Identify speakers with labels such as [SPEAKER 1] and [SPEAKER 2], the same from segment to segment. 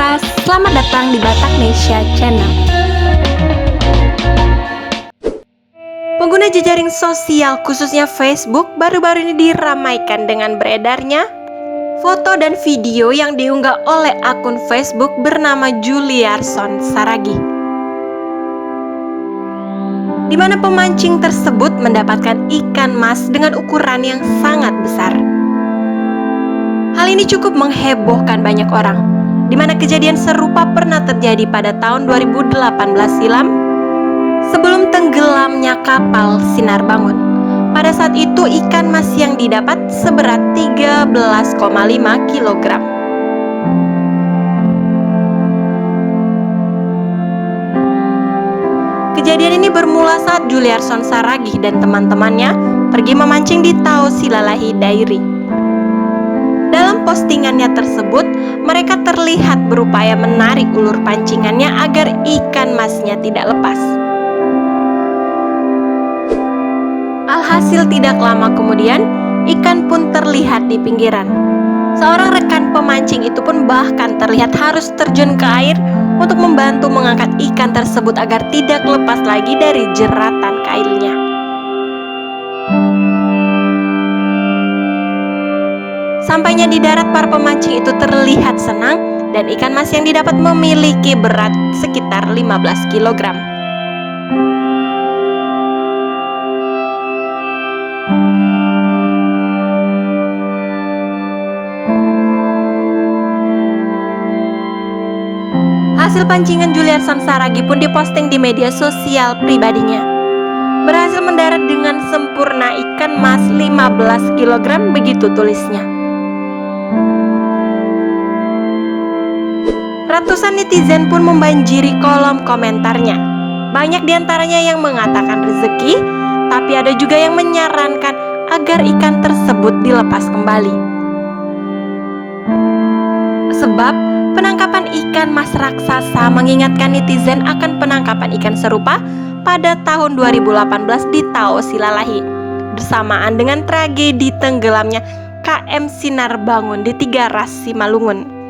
[SPEAKER 1] Horas, selamat datang di Bataknesia Channel. Pengguna jejaring sosial khususnya Facebook baru-baru ini diramaikan dengan beredarnya foto dan video yang diunggah oleh akun Facebook bernama Juliarson Saragih, di mana pemancing tersebut mendapatkan ikan mas dengan ukuran yang sangat besar. Hal ini cukup menghebohkan banyak orang, di mana kejadian serupa pernah terjadi pada tahun 2018 silam sebelum tenggelamnya kapal Sinar Bangun. Pada saat itu ikan mas yang didapat seberat 13,5 kg. Kejadian ini bermula saat Juliarson Saragih dan teman-temannya pergi memancing di Tao Silalahi Dairi. Dalam postingannya tersebut, mereka terlihat berupaya menarik ulur pancingannya agar ikan masnya tidak lepas. Alhasil tidak lama kemudian, ikan pun terlihat di pinggiran. Seorang rekan pemancing itu pun bahkan terlihat harus terjun ke air untuk membantu mengangkat ikan tersebut agar tidak lepas lagi dari jeratan kailnya. Sampainya di darat, para pemancing itu terlihat senang dan ikan mas yang didapat memiliki berat sekitar 15 kg. Hasil pancingan Juliarson Saragih pun diposting di media sosial pribadinya. Berhasil mendarat dengan sempurna ikan mas 15 kg, begitu tulisnya. Ratusan netizen pun membanjiri kolom komentarnya. Banyak diantaranya yang mengatakan rezeki, tapi ada juga yang menyarankan agar ikan tersebut dilepas kembali. Sebab penangkapan ikan mas raksasa mengingatkan netizen akan penangkapan ikan serupa pada tahun 2018 di Tao Silalahi, bersamaan dengan tragedi tenggelamnya KM Sinar Bangun di Tiga Ras, Simalungun.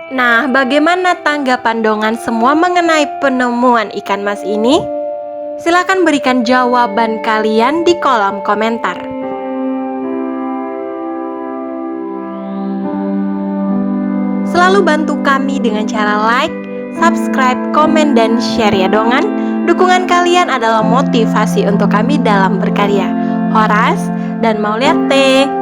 [SPEAKER 1] Nah, bagaimana tanggapan dongan semua mengenai penemuan ikan mas ini? Silakan berikan jawaban kalian di kolom komentar. Selalu bantu kami dengan cara like, subscribe, komen, dan share ya dongan. Dukungan kalian adalah motivasi untuk kami dalam berkarya. Horas dan Mauliate.